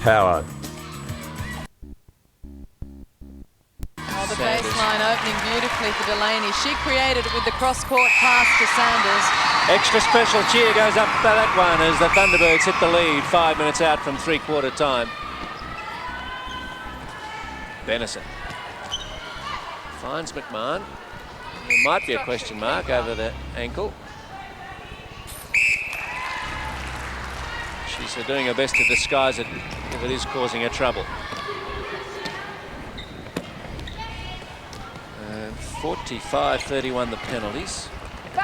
power. Oh, the baseline opening beautifully for Delaney. She created it with the cross-court pass to Sanders. Extra special cheer goes up by that one as the Thunderbirds hit the lead 5 minutes out from three-quarter time. Benison finds McMahon. There might be a question mark over the ankle. She's doing her best to disguise it if it is causing her trouble. 45-31 the penalties. So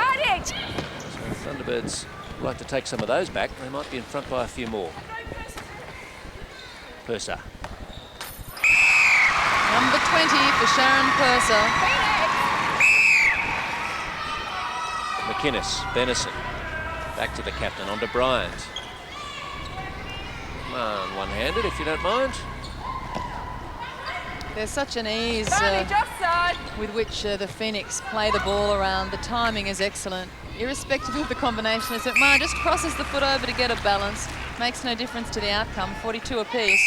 Thunderbirds would like to take some of those back. They might be in front by a few more. Purser. Number 20 for Sharon Purser. McInnes, Benison. Back to the captain, on to Bryant. Come on, one-handed if you don't mind. There's such an ease with which the Phoenix play the ball around. The timing is excellent, irrespective of the combination. As McMahon just crosses the foot over to get a balance. Makes no difference to the outcome, 42 apiece.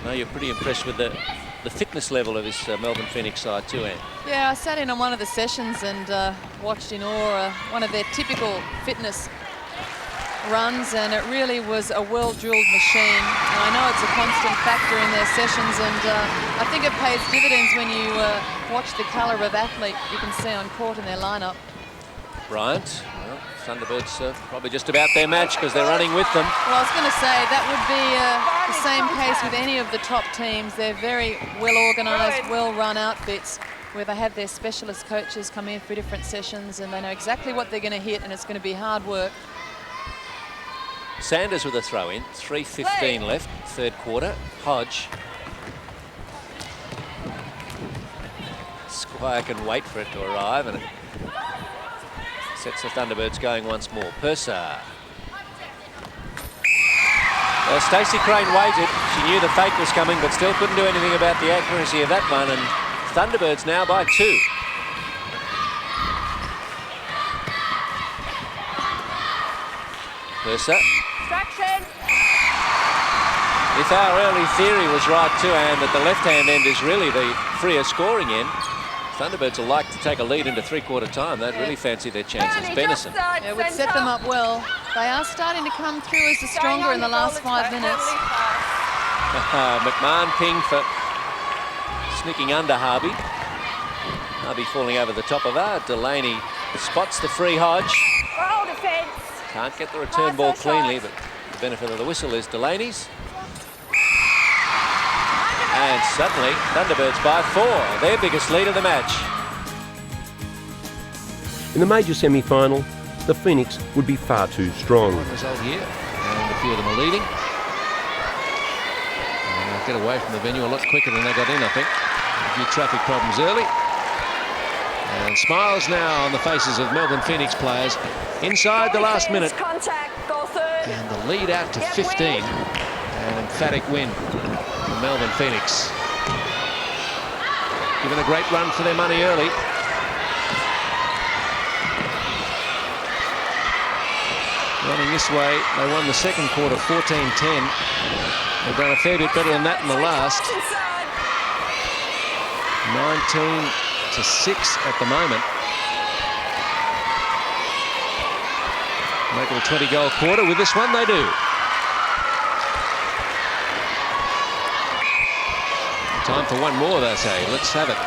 No, you're pretty impressed with the fitness level of this Melbourne Phoenix side too, Anne. Yeah, I sat in on one of the sessions and watched in awe one of their typical fitness runs, and it really was a well-drilled machine. And I know it's a constant factor in their sessions, and I think it pays dividends when you watch the calibre of athlete you can see on court in their lineup. Bryant, well, Thunderbirds probably just about their match because they're running with them. Well, I was going to say that would be the same case with any of the top teams. They're very well-organised, well-run outfits where they have their specialist coaches come in for different sessions and they know exactly what they're going to hit, and it's going to be hard work. Sanders with a throw in, 3:15 left, third quarter. Hodge. Squire can wait for it to arrive, and it sets the Thunderbirds going once more. Purser. Well, Stacey Crane waited. She knew the fake was coming, but still couldn't do anything about the accuracy of that one, and Thunderbirds now by 2. Purser. If our early theory was right too, and that the left-hand end is really the freer scoring end, Thunderbirds will like to take a lead into three-quarter time. They'd really fancy their chances. Benison. Yeah, it would set them up well. They are starting to come through as the stronger in the last 5 minutes. McMahon ping for sneaking under Harvey. Harvey falling over the top of her. Delaney spots the free Hodge. Can't get the return ball cleanly, but the benefit of the whistle is Delaney's. And suddenly, Thunderbirds by 4, their biggest lead of the match. In the major semi-final, the Phoenix would be far too strong. Result here, and a few of them are leading. Get away from the venue a lot quicker than they got in, I think. A few traffic problems early. And smiles now on the faces of Melbourne Phoenix players inside the last minute. And the lead out to 15. An emphatic win for Melbourne Phoenix. Given a great run for their money early. Running this way, they won the second quarter 14-10. They've done a fair bit better than that in the last. 19-6 at the moment. Make it a 20-goal quarter. With this one, they do. Time for one more, they say. Let's have it.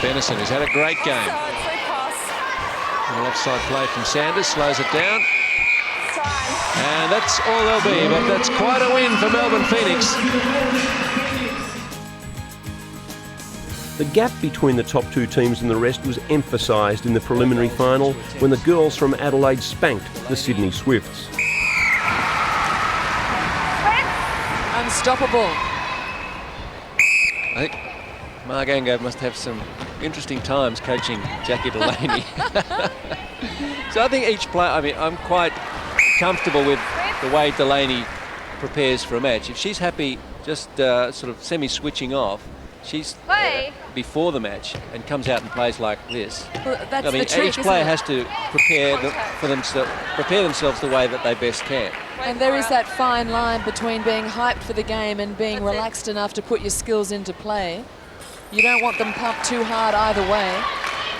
Benison has had a great game. A little offside play from Sanders, slows it down. And that's all there'll be, but that's quite a win for Melbourne Phoenix. The gap between the top 2 teams and the rest was emphasised in the preliminary final when the girls from Adelaide spanked the Sydney Swifts. Unstoppable. I think Margango must have some interesting times coaching Jackie Delaney. So I think each player, I mean, I'm quite comfortable with the way Delaney prepares for a match. If she's happy just sort of semi-switching off, she's before the match and comes out and plays like this. Well, that's I mean, the trick, each player isn't it? has to prepare themselves the way that they best can. And there is that fine line between being hyped for the game and being relaxed enough to put your skills into play. You don't want them pumped too hard either way.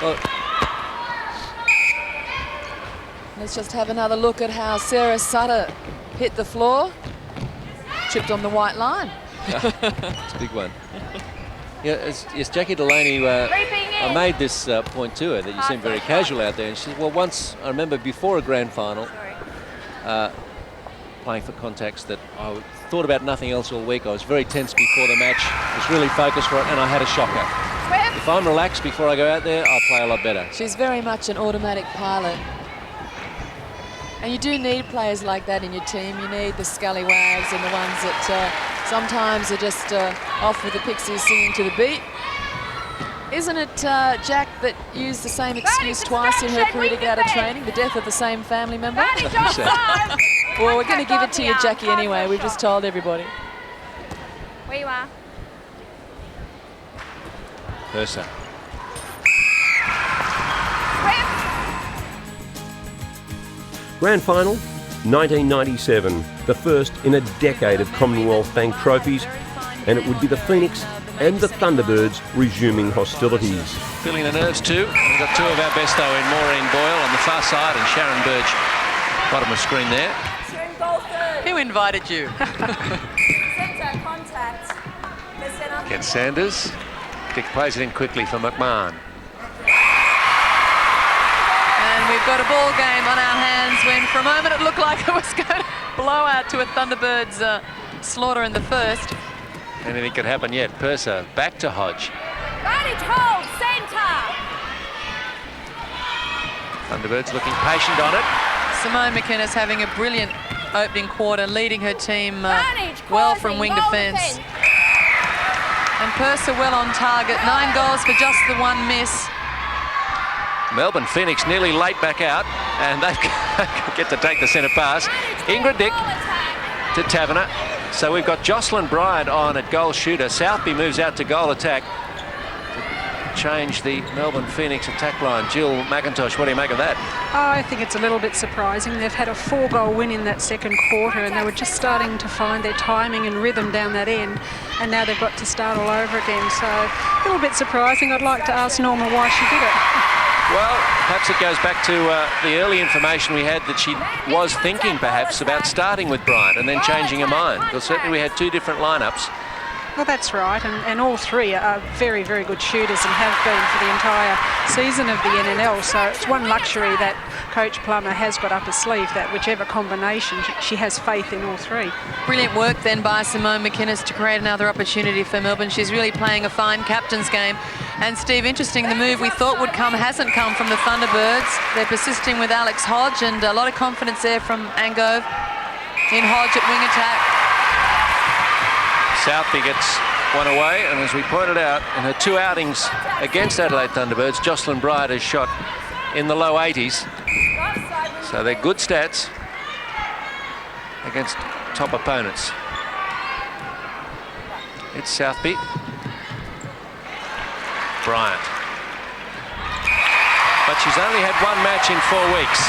Well, let's just have another look at how Sarah Sutter hit the floor. Tripped on the white line. it's a big one. Yeah, yes, Jackie Delaney, I made this point to her that you seem very casual out there. And she said, well, once, I remember before a grand final, playing for contacts that I thought about nothing else all week. I was very tense before the match, was really focused for it, and I had a shocker. If I'm relaxed before I go out there, I'll play a lot better. She's very much an automatic pilot. And you do need players like that in your team. You need the scallywags and the ones that sometimes are just off with the pixies singing to the beat. Isn't it, Jack, that used the same excuse twice in her career to get out of training, the death of the same family member? Well, we're going to give it to you, Jackie, anyway. We've just told everybody. Where you are. Purser. Grand final, 1997, the first in a decade of Commonwealth Bank Trophies, and it would be the Phoenix and the Thunderbirds resuming hostilities. Feeling the nerves too. We've got two of our best though in Maureen Boyle on the far side and Sharon Birch, bottom of screen there. Who invited you? Centre contact. Against Sanders. Dick plays it in quickly for McMahon. And we've got a ball game on our hands when for a moment it looked like it was going to blow out to a Thunderbirds slaughter in the first. Anything could happen yet. Purser back to Hodge. Advantage hold, centre. Thunderbirds looking patient on it. Simone McInnes having a brilliant opening quarter, leading her team well from wing defence. And Purser well on target. 9 goals for just the 1 miss. Melbourne Phoenix nearly late back out, and they get to take the centre pass. Ingrid Dick to Taverner. So we've got Jocelyn Bryant on at goal shooter. Southby moves out to goal attack to change the Melbourne Phoenix attack line. Jill McIntosh, what do you make of that? Oh, I think it's a little bit surprising. They've had a 4-goal win in that second quarter, and they were just starting to find their timing and rhythm down that end, and now they've got to start all over again. So a little bit surprising. I'd like to ask Norma why she did it. Well, perhaps it goes back to the early information we had that she was thinking perhaps about starting with Bryant and then changing her mind. Because certainly we had 2 different lineups. Well, that's right, and all 3 are very, very good shooters and have been for the entire season of the NNL. So it's one luxury that Coach Plummer has got up her sleeve, that whichever combination, she has faith in all 3. Brilliant work then by Simone McInnes to create another opportunity for Melbourne. She's really playing a fine captain's game. And Steve, interesting, the move we thought would come hasn't come from the Thunderbirds. They're persisting with Alex Hodge, and a lot of confidence there from Angove in Hodge at wing attack. Southby gets one away, and as we pointed out, in her 2 outings against Adelaide Thunderbirds, Jocelyn Bryant has shot in the low 80s. So they're good stats against top opponents. It's Southby. Bryant. But she's only had 1 match in 4 weeks.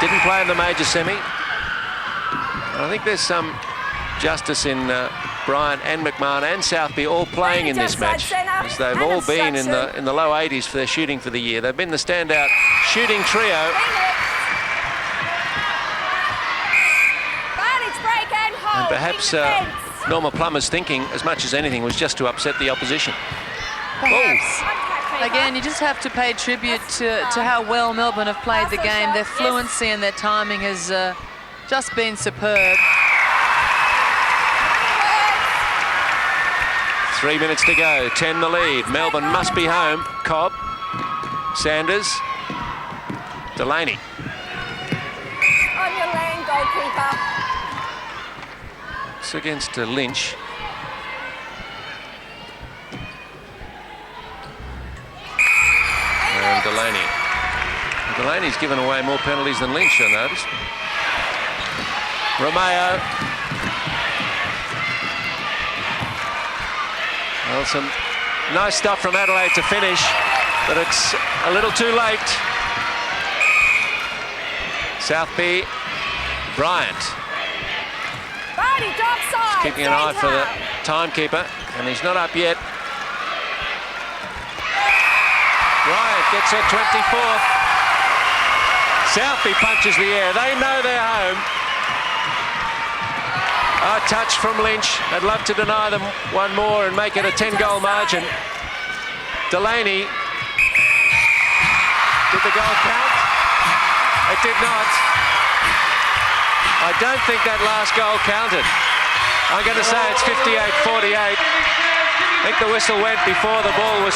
Didn't play in the major semi. And I think there's some justice in Bryant and McMahon and Southby all playing in this match, as they've all been in the low 80s for their shooting for the year. They've been the standout shooting trio. And perhaps Norma Plummer's thinking, as much as anything, was just to upset the opposition. Perhaps. Again, you just have to pay tribute to how well Melbourne have played the game. Their fluency and their timing has just been superb. 3 minutes to go, 10 the lead. Melbourne must be home. Cobb, Sanders, Delaney. On your lane, goalkeeper. It's against Lynch. And Delaney. Delaney's given away more penalties than Lynch, I noticed. Romeo. Well, some nice stuff from Adelaide to finish, but it's a little too late. Southby, Bryant. Keeping an eye for the timekeeper, and he's not up yet. Bryant gets her 24th. Southby punches the air. They know they're home. A touch from Lynch. I'd love to deny them one more and make it a 10-goal margin. Delaney. Did the goal count? It did not. I don't think that last goal counted. I'm going to say it's 58-48. I think the whistle went before the ball was through.